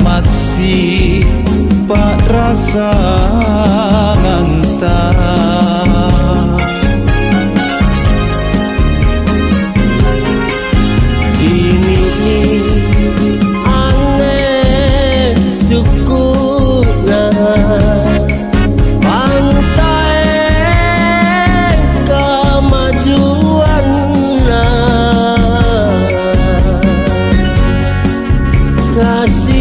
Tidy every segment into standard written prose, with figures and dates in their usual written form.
masih pak rasa ngantar Dini aneh sukuna pantai kemajuan kasih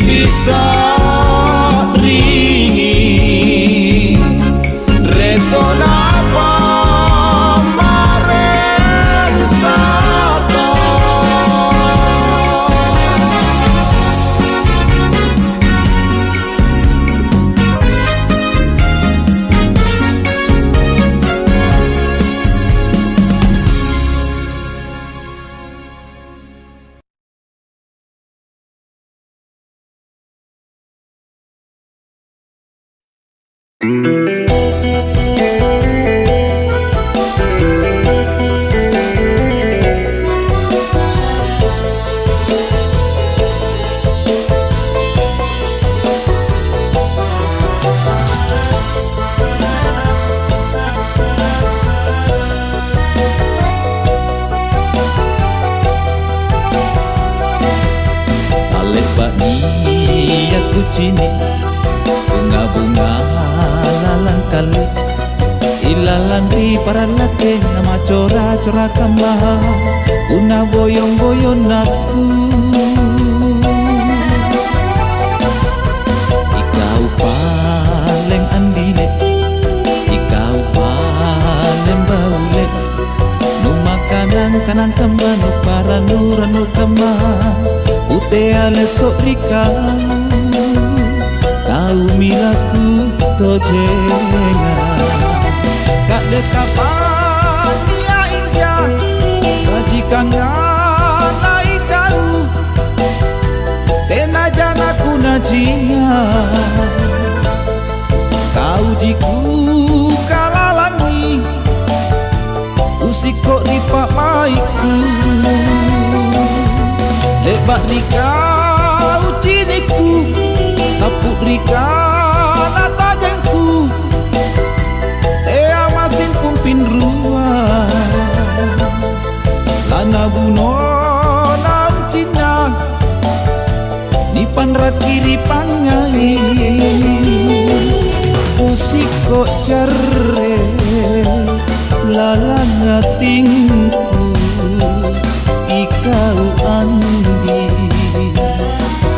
bisa ringi resona Cini bunga-bunga lalang kali Ilalandri para late nama cora-cora kambah una boyong-boyong aku. Ikau paling andile, ikau paling baule, nu makanan kanan kambah nu para nuranu kambah ute ale sok rikau kau milaku tojengan. Kak dekapan dia indah majikan nganai kau tena jana kunajia kau jiku kalalani usiko lipak maiku lebak nikau ciniku tapuk rika nata jengku masin kumpin ruang lana buno nam cina nipan rakiri pangai usiko jare lalanga tingku ikau andi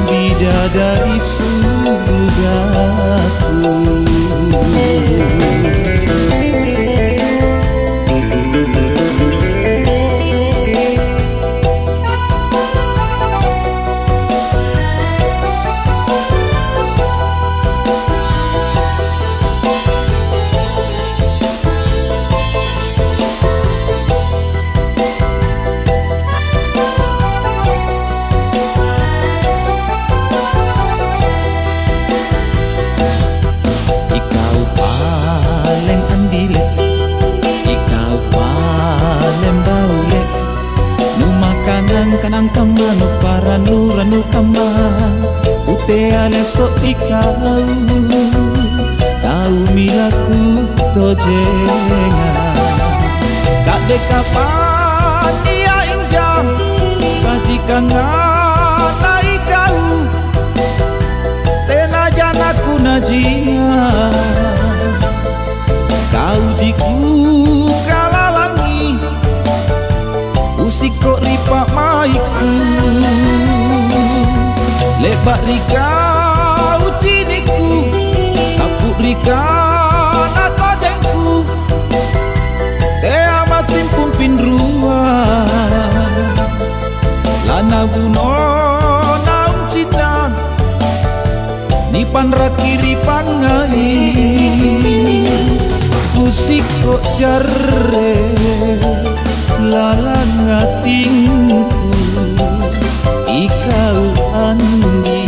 bidadari surgaku. Kanang kambah nu para nuranu kambah ute ale sok ikau kau milaku tojengan. Kak dekapan dia injam majikan nganai kau tena jana kunajia kau jiku kalalangi usiko ripak maiku lebak rika uciniku kapuk rika nata jengku tea masin pumpin ruang lana buno naum cina nipan rakiri pangai usiko jare lalanga tingku ikau andi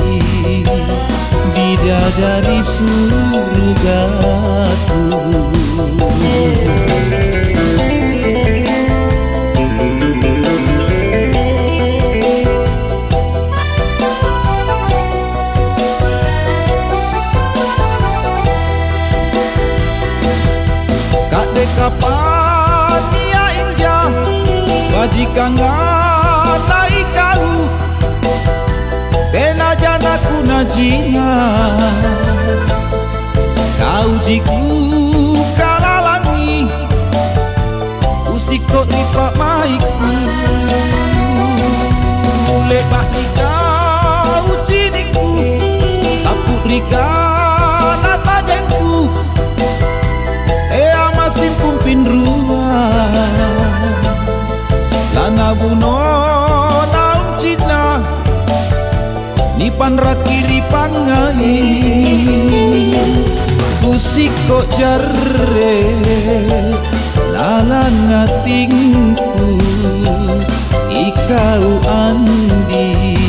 bidadari surgaku. Kak dekapan dia injah majikan nganai kau tena jana kunajia kau jiku kalalangi usiko lipak maiku lebak nikau ciniku tapuk rika nata jengku ea masin pumpin ruang lana buno naum cina nipan rakiri pangai usiko jare lalanga tingku ikau andi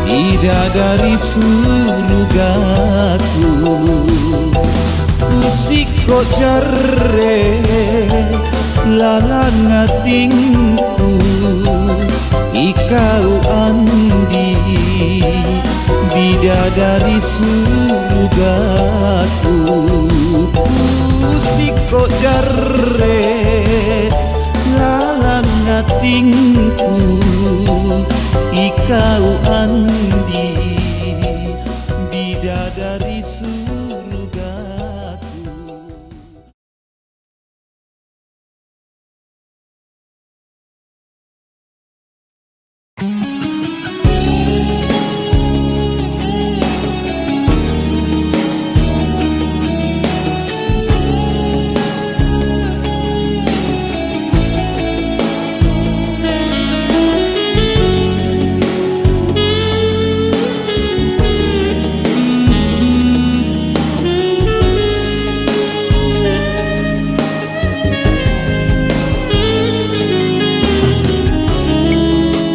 bidadari surgaku. Usiko jare lalanga tingku ikau andi bidadari surgaku. Usiko jare lalanga tingku ikau andi bidadari surgaku.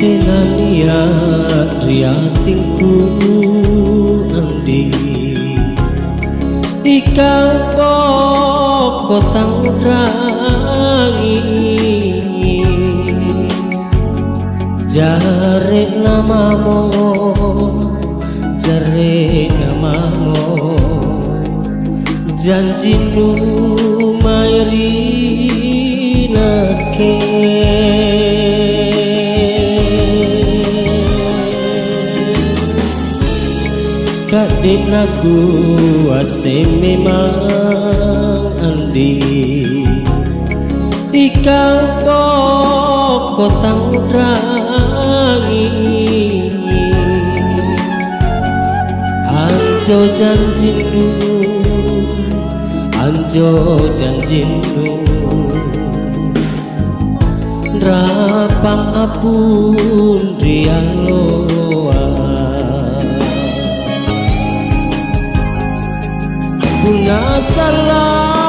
kenania riatinku andi ikang kotang udrangi jare namamu janji nu mairi nake kadek naku ase memang andi ikang kotang udrangi anjo janjinu rapang apun rialoa puna salah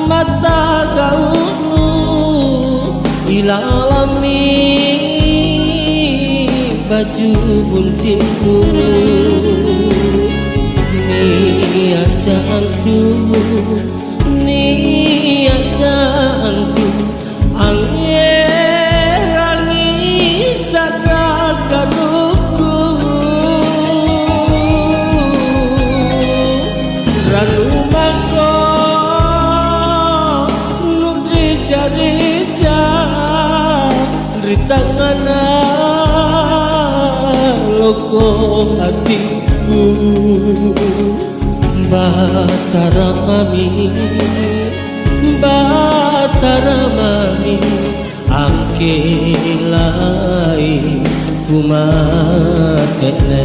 mata gaunu ilalami baju buntinmu niat jantu anggerani sadakaruku ranu mako nukri jarija ritangana loko hatiku Batara mami angkelai kumatene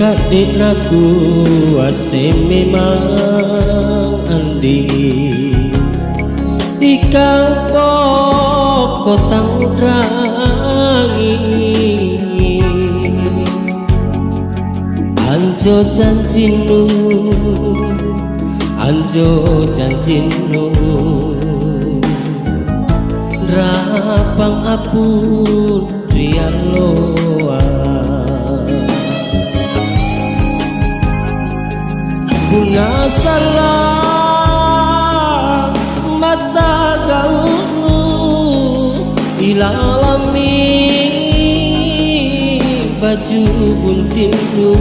kadek naku ase memang andi ikang kotang udrangi anjo janjinu rapang apun rialoa puna salah mata gaunu ilalami baju buntinmu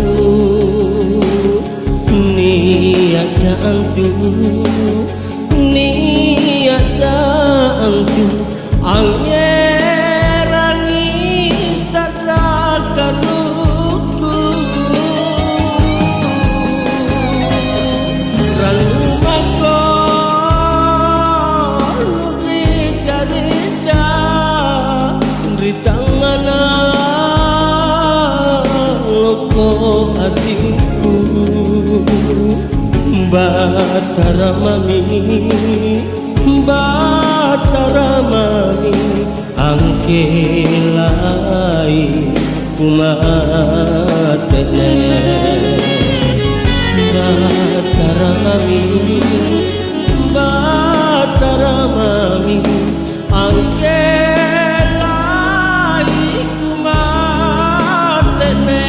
niat jantu anggerani sadakaruku ranumako nukri jarija ritangana loko hatiku batara mami angkelai kumatene batara mami angkelai kumatene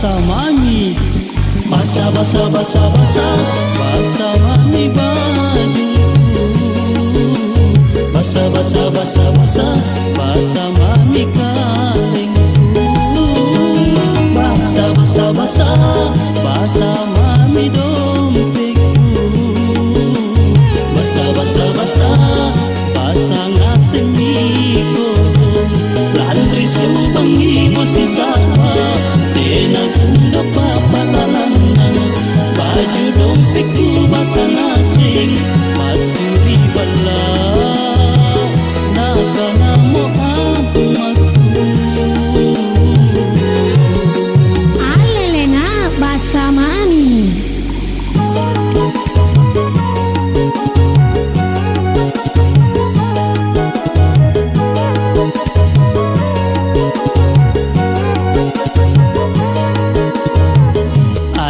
basa mami, basa basa basa basa basa mami baju, basa basa basa basa basa mami kalengku, basa basa basa basa mami dompetku, basa basa basa basa ngasemiko, landri subang ibu si sama, tenang enggak papatalangan, baju dompetku basa ngasing, batu di belah, nakana mo aku. Alelena basa mami.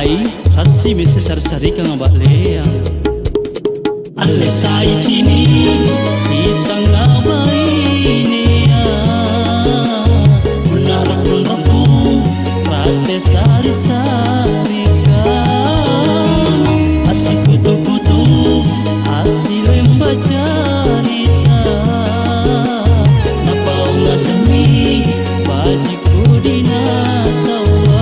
Ai hasi bisa sari-sari kang abak leang, ale sai cini si tangga bainea, menarap menrapung rate sari-sari kan, asi kutu-kutu asi lembah carita, napau ngasemi bajiku dina tawa,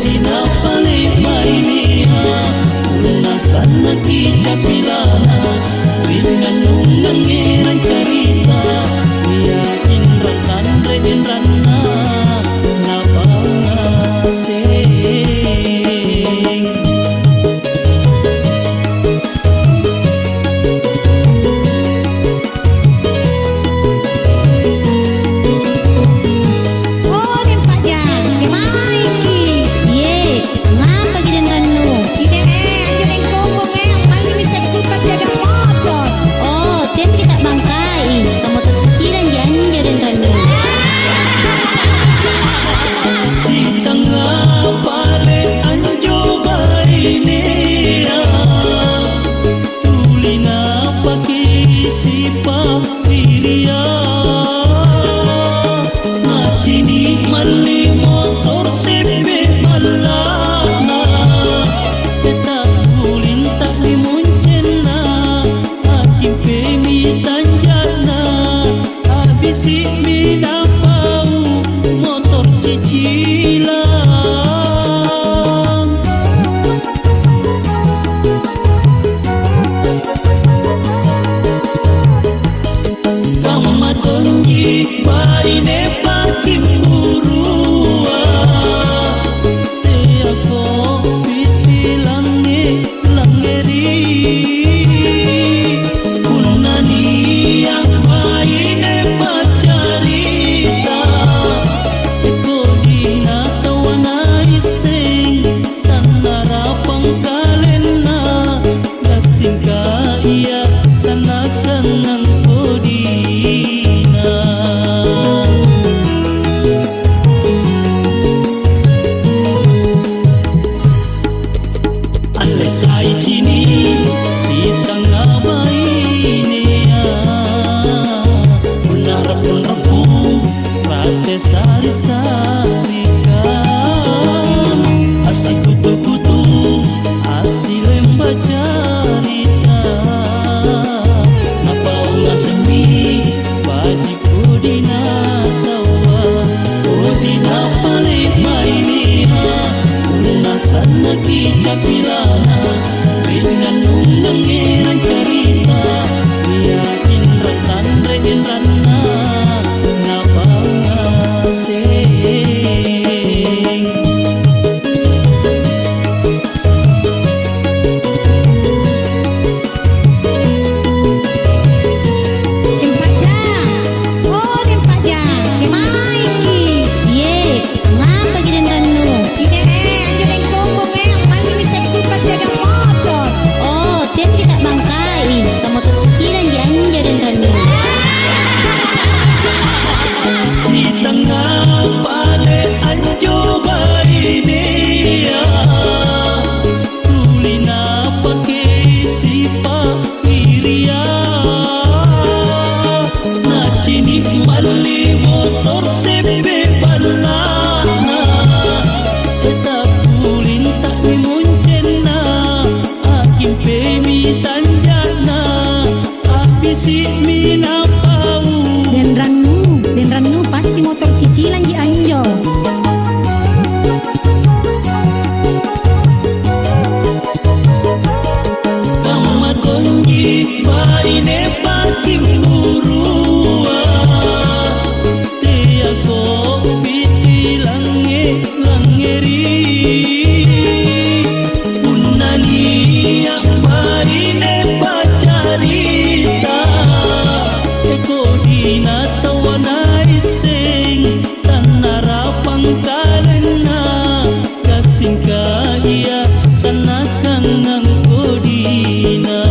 dina paling mainia, sana kijapilana, ringan nungang ngeran carita, dia indra tandre indrana, napau ngaseng. Oh dempatnya, gimana iki? Ye, ngapa gini ranu? Ide anjing ngomong paling bisa kulkas dagang motor. Oh, tem kita bangkai, kamu terpikiran janjirin ranu. Si tangga paling anjo bainea, tulina paki si pakiria, macini mali motor sepe malana, tetap ulin tak limuncena, hakim pemi tanjana, habisi minapau motor cicilan. Kamatonji baine pakim burua, te ako piti langeri, kunani yang baine pacarita, eko dina tawana iseng, tanara pangkalena, gasing kaya sanakan ng kodina. Ale sai cini si tangga bainea, menarap menrapung rate sari-sari kan, asi kutu-kutu asi lembah carita, napau ngasemi bajiku dina tawa, dina paling mainia, sana kijapilana, ringan nungang ngeran carita, dia indra tandre indrana, napau ngaseng. Dempatnya. Oh dempatnya, gimana iki? Ye, ngapa gini ranu? Ide anjing ngomong paling bisa kulkas dagang motor. Oh, tem kita bangkai, kamu terpikiran janjirin ranu. Si tangga paling anjo bainea, tulina pake si pakiria, nacini mali motor sepe balana, si minapau. Den Ranu pasti motor cicilan di anjo. Kamatongi baine pakim burua. Tia kopi langeri. Punani yang baine pacarita. Eko dina tawana iseng tanara pangkalena kasing kaya sana kangang kodina.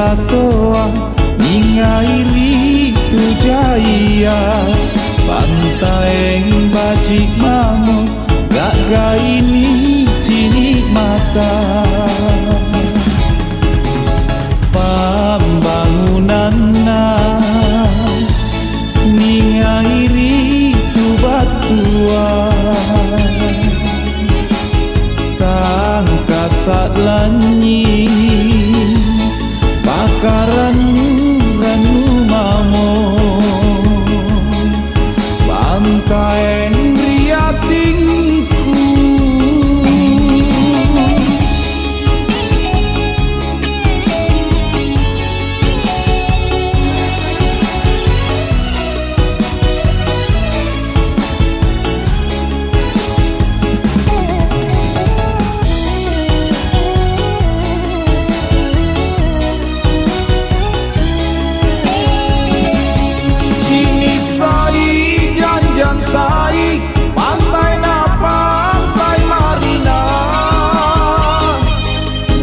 Toa ningairi tu jaya bantaeng bajik mamo gak gaini cini mata pembangunan ningairi tu batuan tangkasat lanyi ranu mamo bantaeng riatingku sai pantai marina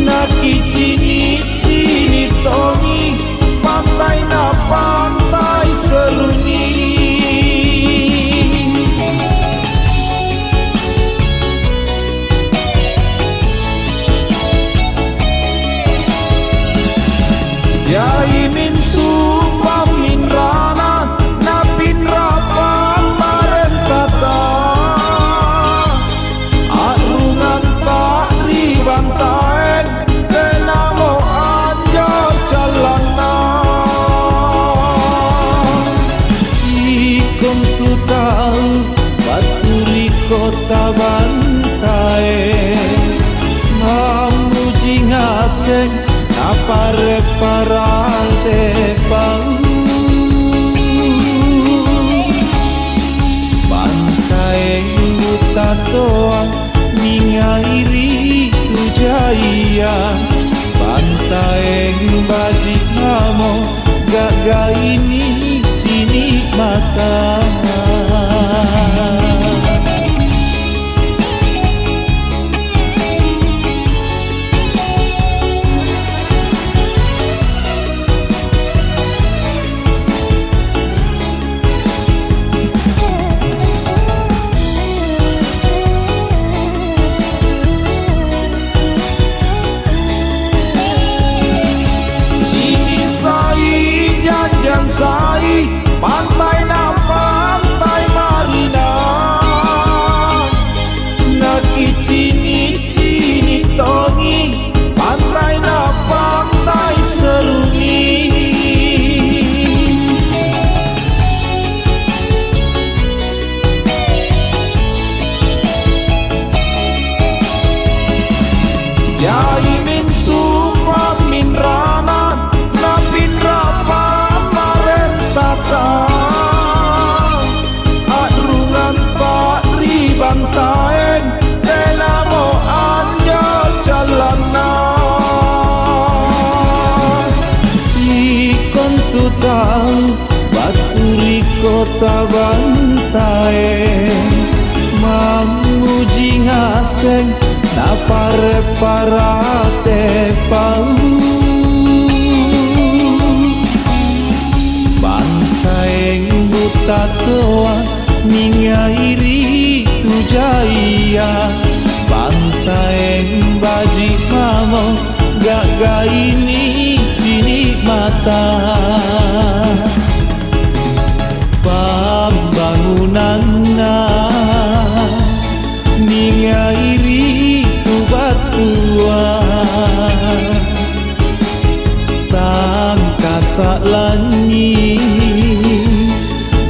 naki cini tongi pantai seruni jai mintu pamin rana napin rapa kota bantae mamu jingaseng apare parante pau bantae utatoa ningairi tu jaya bantae bajik mamo gagaini cini mata. Sai pantai nampak kota bantae mamuji ngaseng na pare-parate pau bantaeng buta toa ningairi tujaya bantaeng baji mamo gaga ini cini mata pembangunanna ningairi tubatua tangkasa lanyi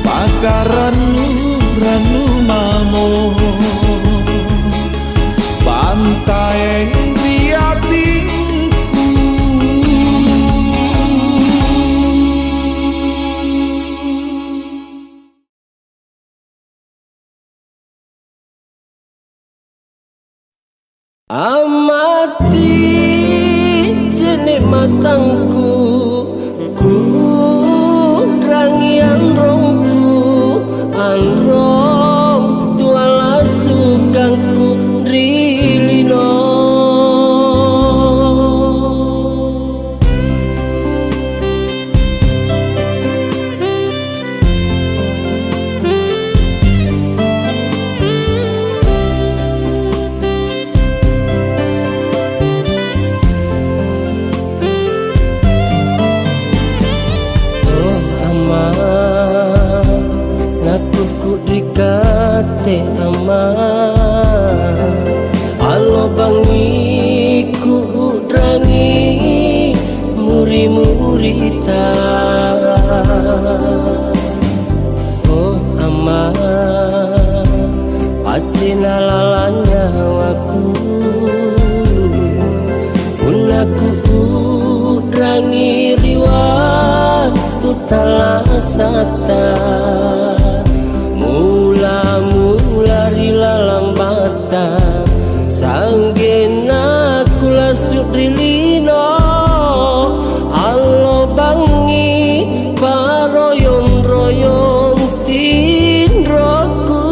pakaran ranu mamo pantai riatinku amati jenik matangku ku rangian rongku anrong tuala sukangku rilino kate ama alo bangi ku udrangi muri-murita oh ama pacina lalanya waku unaku udrangi riwat tutala sata mula rila lambatan sanggena kula sudrilino allo bangi paroyon-royon tinroku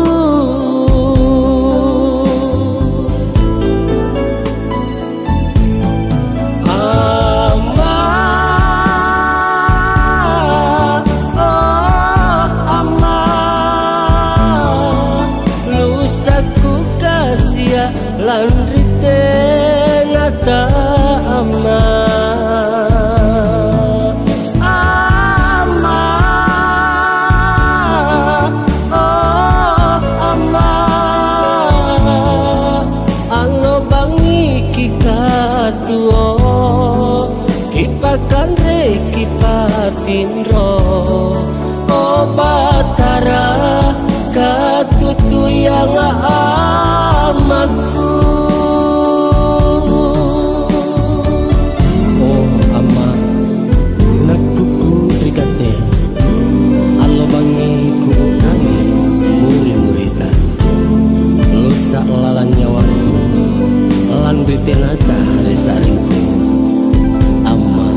saku kasia landrite nata ama ama oh ama alo bangi kikatuo kipakan re kipatinro oh batara katutu yang amaku oh ama nakuku rikate alo bangi ku nangi muri-murita lusa lalan nyawaku lan bitenata resaringku ama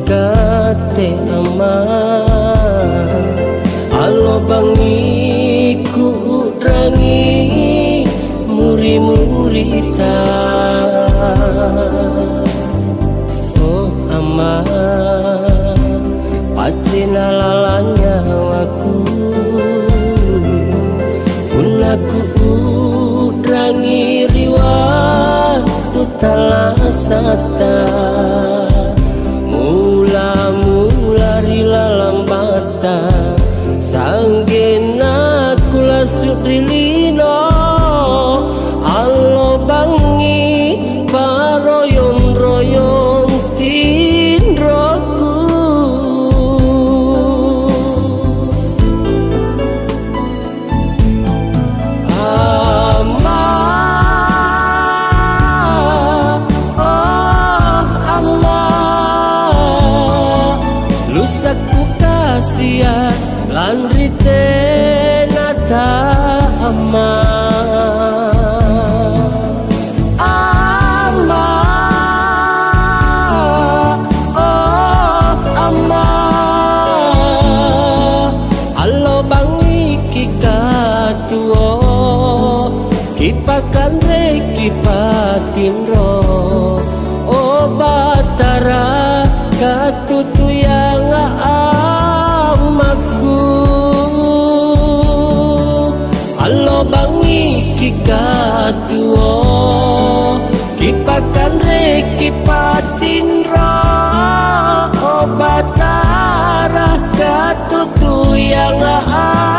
kate ama alo bangi ku udrangi muri-murita oh ama pacina lalanya waku unaku udrangi riwat tutala sata mula rila lambatan sanggena kula sudrilino allo bangi paroyon-royon tinroku ama Pusatku kasihan lan ritena tak aman. Aman, oh aman. Alo bang iki katuo, kipakan reki patindro. Oh batara katutu yang amaku. Alo bangi kikatuo, kipakan reki patindro. Oh batara katutu yang amaku.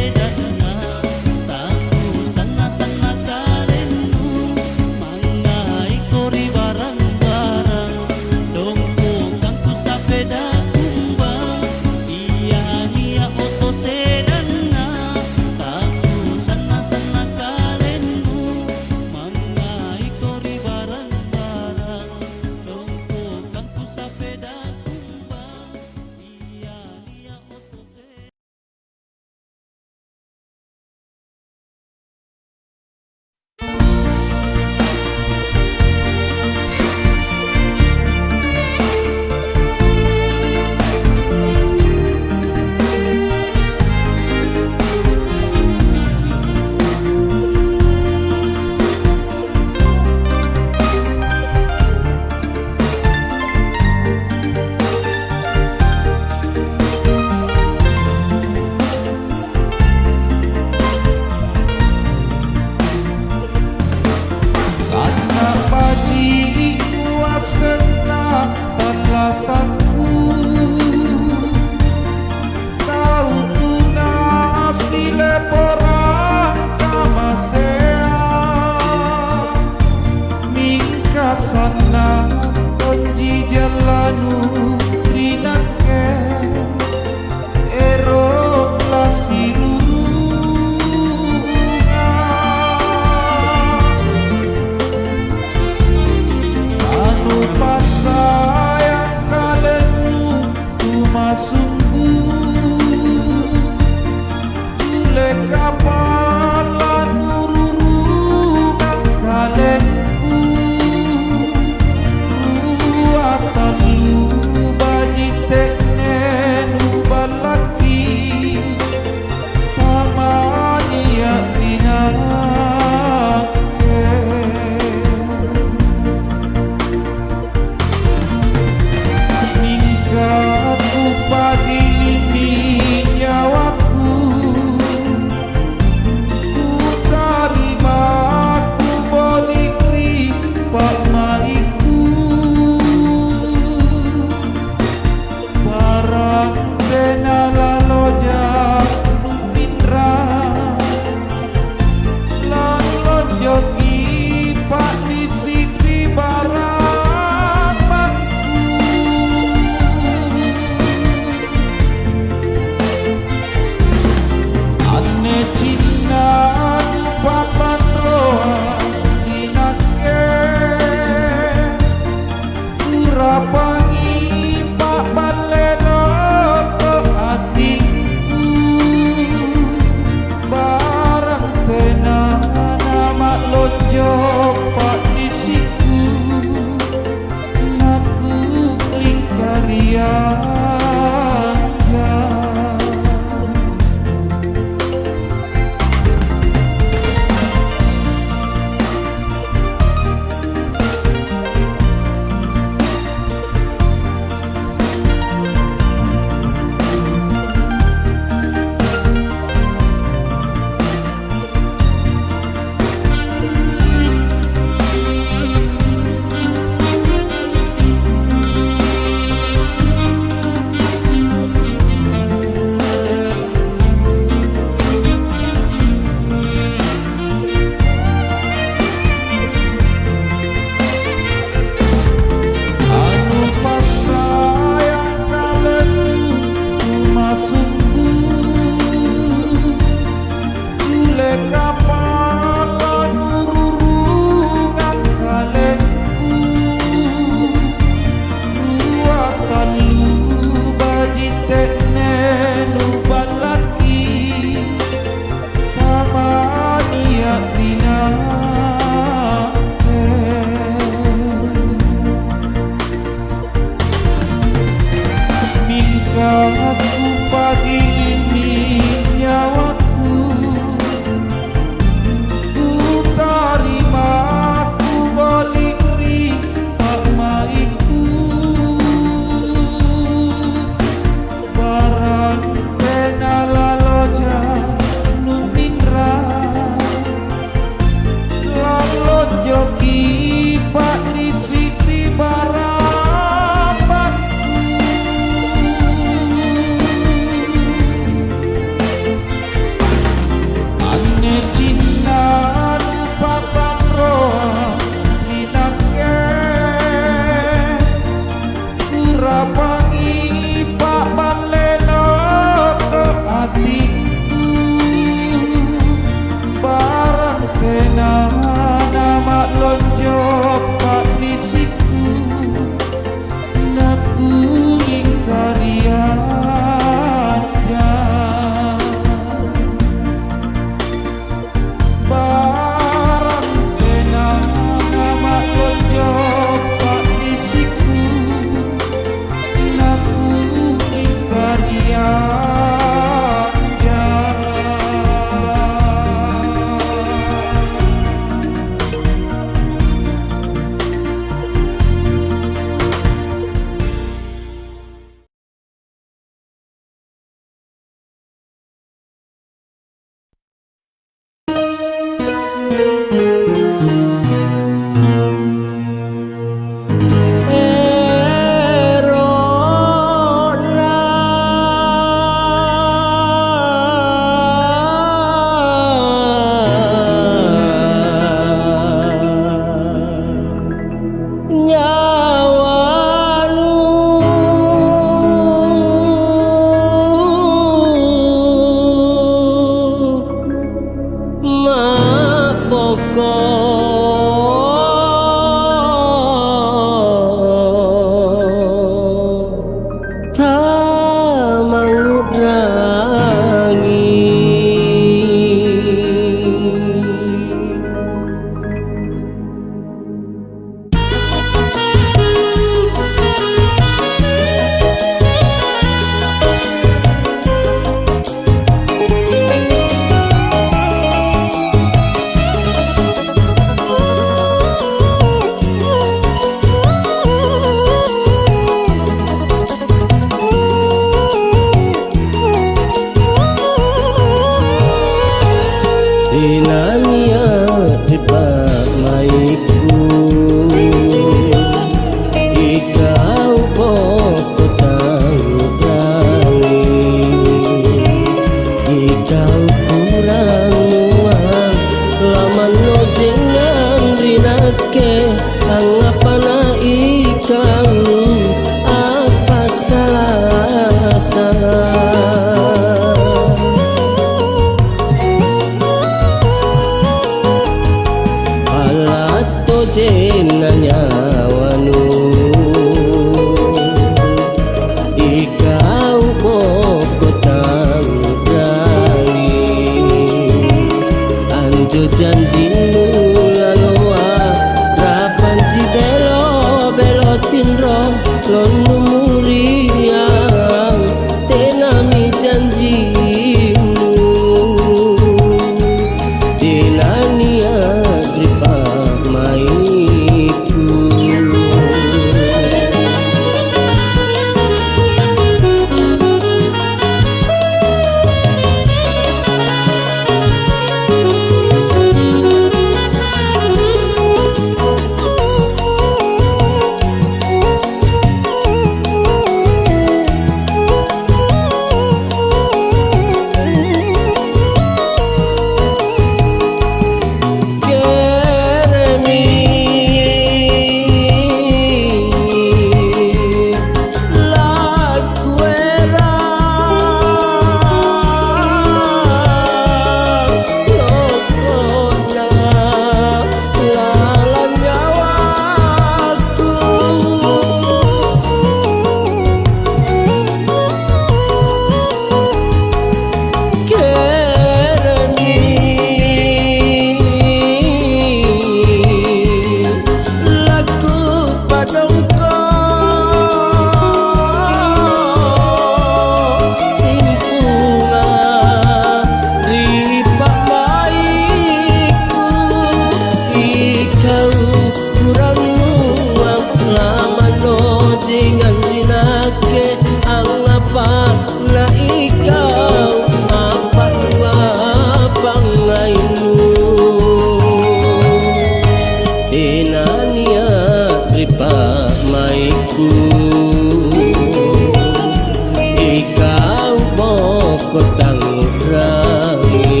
kota ngurangi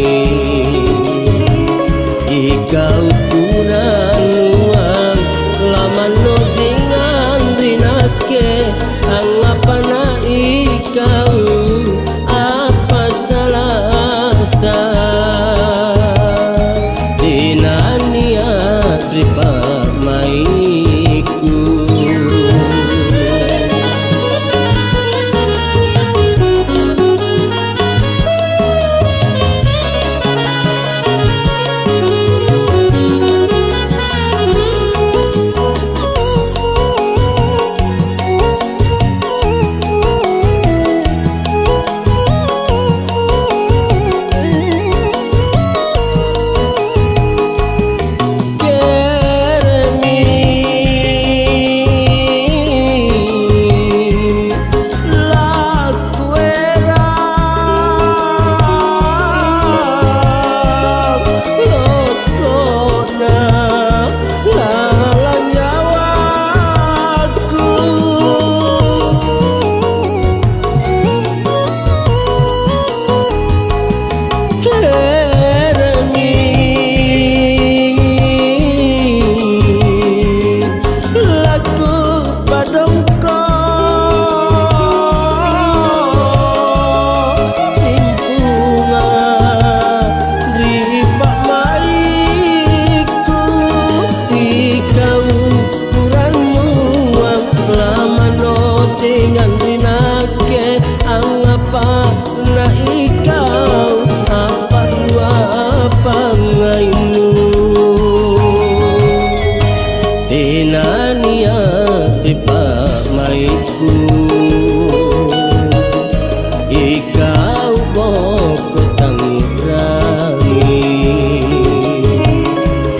ika ukuran uang laman no jingan rinake angapana ikau apa salahsa dinania ripa maiku ikau boko tangurangi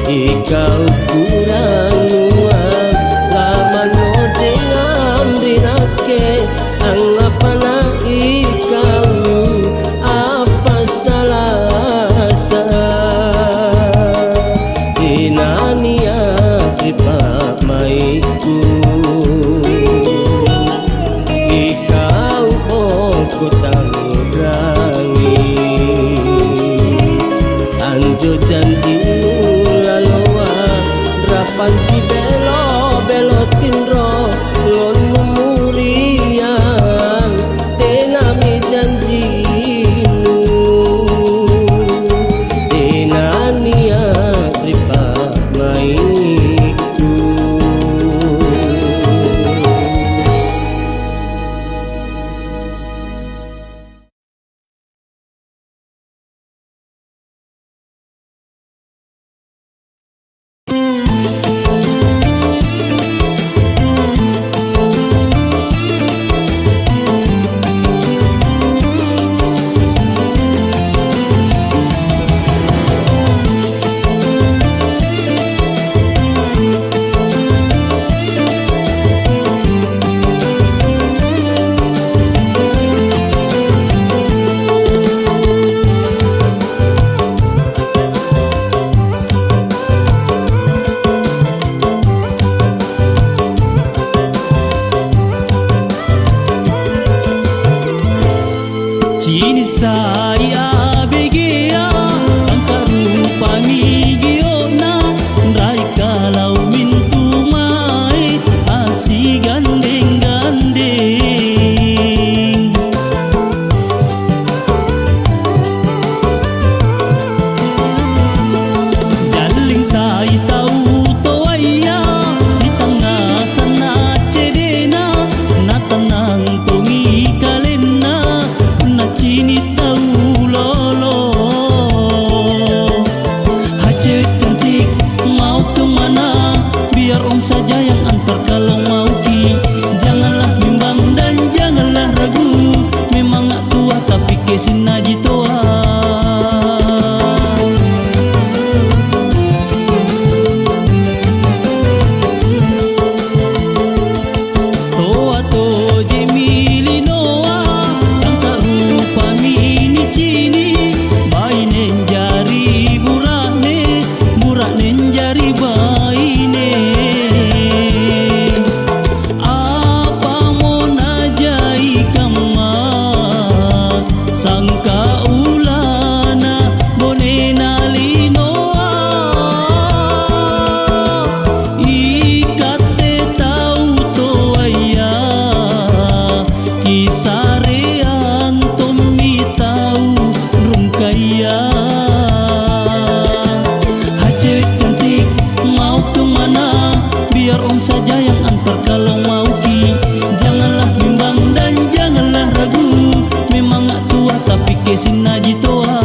ikau kurang uang laman no jengan rinake angapana ikau apa salahsa dinania ripa maiku ikau boko tangurangi anjo janjimu laloa rapanci belo belo tinro lonu muriang tenami janjimu tenania ripa maiku. Cini saya begea sangka rupa migiona rai kalau mintu mai asi gandeng-gandeng jaling sai tahu toaya si tengah sana cedena na tenang tungi kalena cini tahu lolo sangka ulana bonena linoa ikate tau toaya kisarean tomi tau rungkaya cewek cantik mau kemana biar om saja yang antar kalau mau ki. Janganlah bimbang dan janganlah ragu, memang gak tua tapi kesin aji toa.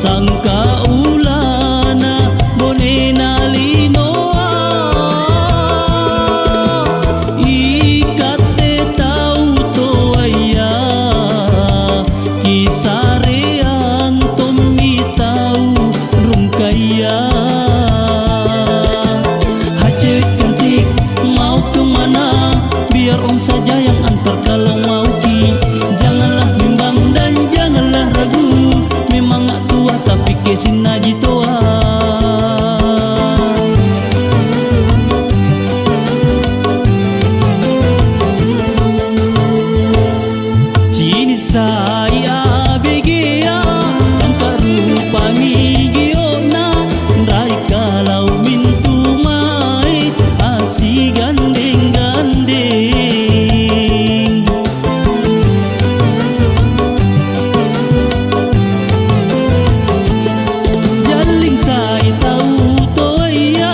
Sangka ulana bonena linoa ikate tau toaya kisarean tomi tau rungkaya. Cewek cantik mau kemana biar om saja yang antar kalau mau ki. Janganlah bimbang dan janganlah ragu, memang gak tua tapi kesin aji toa. Cini saya begea sangka rupa migiona rai kalau mintu mai asi gandeng-gandeng. Jaling saya tahu toya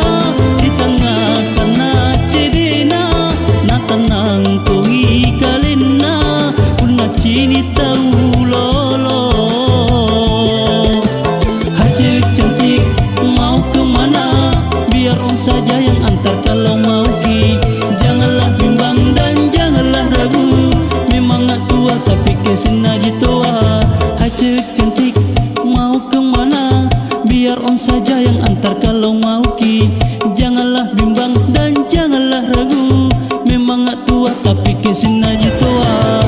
si tengah sana cedena na tenang tungi kalena puna cini tahu lolo. Cewek cantik mau kemana biar om saja yang antar kalau mau ki. Janganlah bimbang dan janganlah ragu, memang gak tua tapi kesin aji toa. Cewek cantik mau kemana biar om saja yang antar kalau mau ki. Janganlah bimbang dan janganlah ragu, memang gak tua tapi kesin aji toa.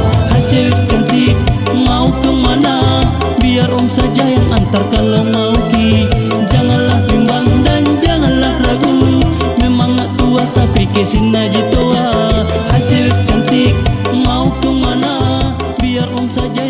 Cewek cantik mau kemana biar om saja yang antar kalau mau ki. Janganlah bimbang dan janganlah ragu, memang gak tua tapi kesin aji toa. Cewek cantik mau kemana biar om saja